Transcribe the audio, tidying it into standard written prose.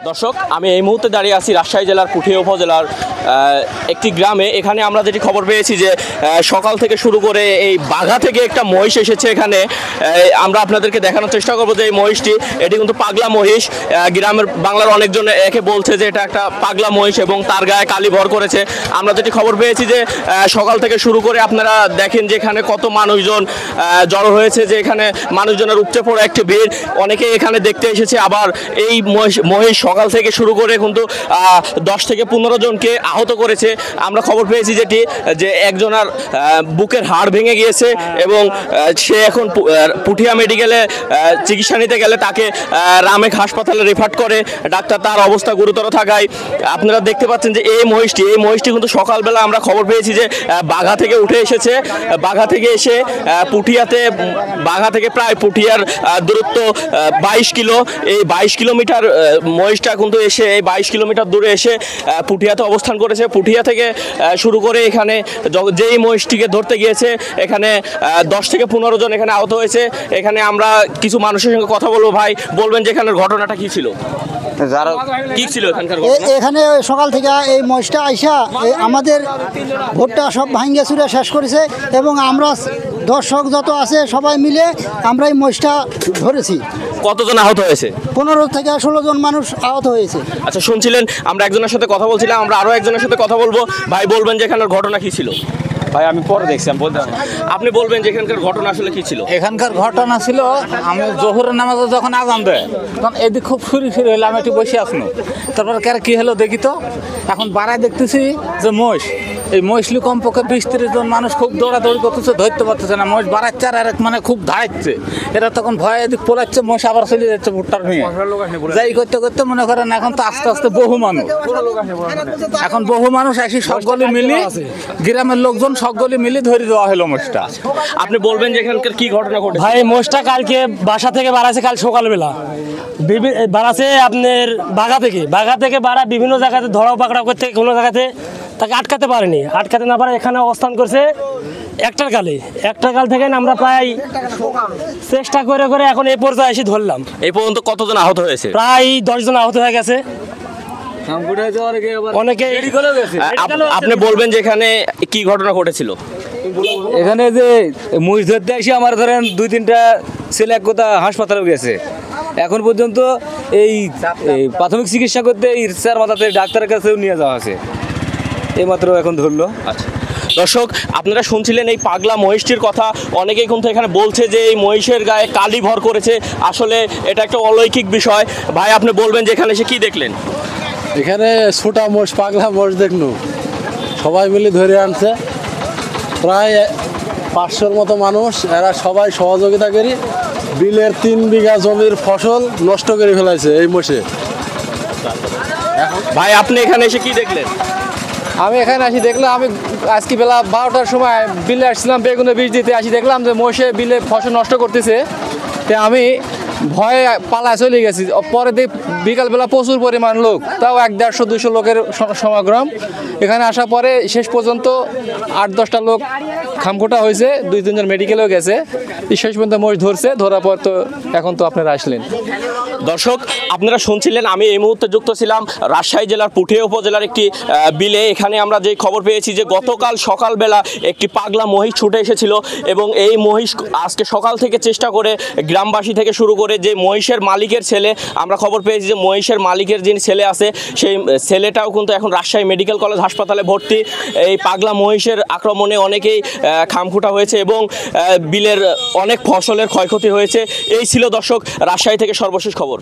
দর্শক, আমি এই মুহূর্তে দাঁড়িয়ে আছি রাজশাহী জেলার পুঠিয়া উপজেলার একটি গ্রামে। এখানে আমরা যেটি খবর পেয়েছি যে সকাল থেকে শুরু করে এই বাঘা থেকে একটা মহিষ এসেছে এখানে। আমরা আপনাদেরকে দেখানোর চেষ্টা করবো যে এই মহিষটি, এটি কিন্তু পাগলা মহিষ। গ্রামের বাংলার অনেকজন একে বলছে যে এটা একটা পাগলা মহিষ এবং তার গায়ে কালি ভর করেছে। আমরা যেটি খবর পেয়েছি যে সকাল থেকে শুরু করে আপনারা দেখেন যে এখানে কত মানুষজন জড়ো হয়েছে, যে এখানে মানুষজনের উপচে পড়ে একটি ভিড়। অনেকে এখানে দেখতে এসেছে। আবার এই মহিষ সকাল থেকে শুরু করে কিন্তু 10 থেকে 15 জনকে আহত করেছে। আমরা খবর পেয়েছি যেটি যে একজনের বুকের হাড় ভেঙে গিয়েছে এবং সে এখন পুঠিয়া মেডিকেলে চিকিৎসা নিতে গেলে তাকে রামেক হাসপাতালে রেফার করে ডাক্তার। তার অবস্থা গুরুতর থাকায় আপনারা দেখতে পাচ্ছেন যে এই মহিষটি কিন্তু সকালবেলা আমরা খবর পেয়েছি যে বাঘা থেকে উঠে এসেছে। বাঘা থেকে এসে পুঠিয়াতে, বাঘা থেকে প্রায় পুঠিয়ার দূরত্ব 22 কিলো। এই 22 কিলোমিটার মহিষটা কিন্তু এসে এই 22 কিলোমিটার দূরে এসে পুঠিয়াতে অবস্থান করেছে। পুঠিয়া থেকে শুরু করে এখানে যেই মহিষটিকে ধরতে গিয়েছে এখানে 10 থেকে 15 জন এখানে আহত হয়েছে। এখানে আমরা কিছু মানুষের সঙ্গে কথা বলবো। ভাই, বলবেন যে এখানের ঘটনাটা কি ছিল? কি ছিল এখানকার ঘটনা? এখানে সকাল থেকে এই মহিষটা আইসা আমাদের ভোটটা সব ভাঙ্গে চুরে শেষ করেছে এবং আমরা দর্শক যত আছে সবাই মিলে আমরা এই মহিষটা ধরেছি। কতজন আহত হয়েছে? 15 থেকে 16 জন মানুষ আহত হয়েছে। আচ্ছা, শুনছিলেন, আমরা একজনের সাথে কথা বলছিলাম, আমরা আরো একজনের সাথে কথা বলবো। ভাই, বলবেন যে এখানের ঘটনা কি ছিল? ভাই, আমি পরে দেখছি, আমি বলতে পারবো না। আপনি বলবেন যে এখানকার ঘটনা আসলে কি ছিল? এখানকার ঘটনা ছিল, আমি জোহরের নামাজে যখন আজান দেয় তখন এদিক খুব ফুরি হলে আমি একটু বসে আসলো। তারপর কি হলো দেখি তো, এখন বাড়ায় দেখতেছি যে মহিষ, এই মহিষলি কমপক্ষে 20-30 জন মানুষ খুব দৌড়াদৌড়ি করতেছে, ধরতে পারতেছে না। মহিষ বাড়াচ্ছে আর এক মানে খুব ধাড়াচ্ছে। এরা তখন ভয়ে এদিক পোলাচ্ছে, মহিষ আবার চলে যাচ্ছে ভুট্টার ভেঙে। যাই করতে করতে মনে করেন এখন তো আস্তে আস্তে বহু মানুষ আসি সবগুলি মিলি, গ্রামের লোকজন সবগুলি মিলি ধরে দেওয়া হলো মহিষটা। আপনি বলবেন যে এখানকার কি ঘটনা ঘটেছে? ভাই, মহিষটা কালকে বাসা থেকে বাড়াছে, কাল সকালবেলা বাড়াছে আপনার বাঘা থেকে বাড়া বিভিন্ন জায়গাতে ধরাও পাকড়াও করতে, কোনো জায়গাতে তাকে আটকাতে পারেনি। আটকাতে না পারে এখানে অবস্থান করছে একটার কাল থেকে আমরা প্রায় চেষ্টা করে করে এখন এই পর্যায়ে এসে ধরলাম। এই পর্যন্ত কতজন আহত হয়েছে? প্রায় 10 জন আহত হয়ে গেছে। অনেকে। আপনি বলবেন যে এখানে কি ঘটনা ঘটেছিল? এখানে যে মহিষ ধরতে এসে আমার ধরেন 2-3টা ছেলে এক কথা হাসপাতালে গেছে। এখন পর্যন্ত এই প্রাথমিক চিকিৎসা করতে ইরসার মাথাতে ডাক্তারের কাছেও নিয়ে যাওয়া আছে, এইমাত্র এখন ধরলো। আচ্ছা দর্শক, আপনারা শুনছিলেন এই পাগলা মহিষটির কথা। অনেকেই কিন্তু এখানে বলছে যে এই মহিষের গায়ে কালি ভর করেছে। আসলে এটা একটা অলৌকিক বিষয়। ভাই, আপনি বলবেন যে এখানে এসে কি দেখলেন? এখানে ছোটা মোষ, পাগলা মোষ দেখনু, সবাই মিলে ধরে আনছে। প্রায় 500-র মতো মানুষ, এরা সবাই সহযোগিতা করি বিলের 3 বিঘা জমির ফসল নষ্ট করে ফেলাইছে এই মোষে। ভাই, আপনি এখানে এসে কি দেখলেন? আমি এখানে আসি দেখলাম, আমি আজকে বেলা 12টার সময় বিলে আসছিলাম বেগুনে বীজ দিতে, আসি দেখলাম যে মহিষে বিলে ফসল নষ্ট করতেছে। তো আমি ভয়ে পালায় চলে গেছি। পরে বিকালবেলা প্রচুর পরিমাণ লোক, তাও 150-200 লোকের সমাগম। এখানে আসার পরে শেষ পর্যন্ত 8-10টা লোক খামখোটা হয়েছে, 2-3 জন মেডিকেলেও গেছে। শেষ পর্যন্ত মহিষ ধরছে, ধরার পর তো এখন তো আপনারা আসলেন। দর্শক, আপনারা শুনছিলেন, আমি এই মুহূর্তে যুক্ত ছিলাম রাজশাহী জেলার পুঠিয়া উপজেলার একটি বিলে। এখানে আমরা যে খবর পেয়েছি যে গতকাল সকালবেলা একটি পাগলা মহিষ ছুটে এসেছিল এবং এই মহিষ আজকে সকাল থেকে চেষ্টা করে গ্রামবাসী থেকে শুরু করে যে মহিষের মালিকের ছেলে, আমরা খবর পেয়েছি যে মহিষের মালিকের যিনি ছেলে আছে সেই ছেলেটাও কিন্তু এখন রাজশাহী মেডিকেল কলেজ হাসপাতালে ভর্তি। এই পাগলা মহিষের আক্রমণে অনেকেই খামখুটা হয়েছে এবং বিলের অনেক ফসলের ক্ষয়ক্ষতি হয়েছে। এই ছিল দর্শক রাজশাহী থেকে সর্বশেষ খবর।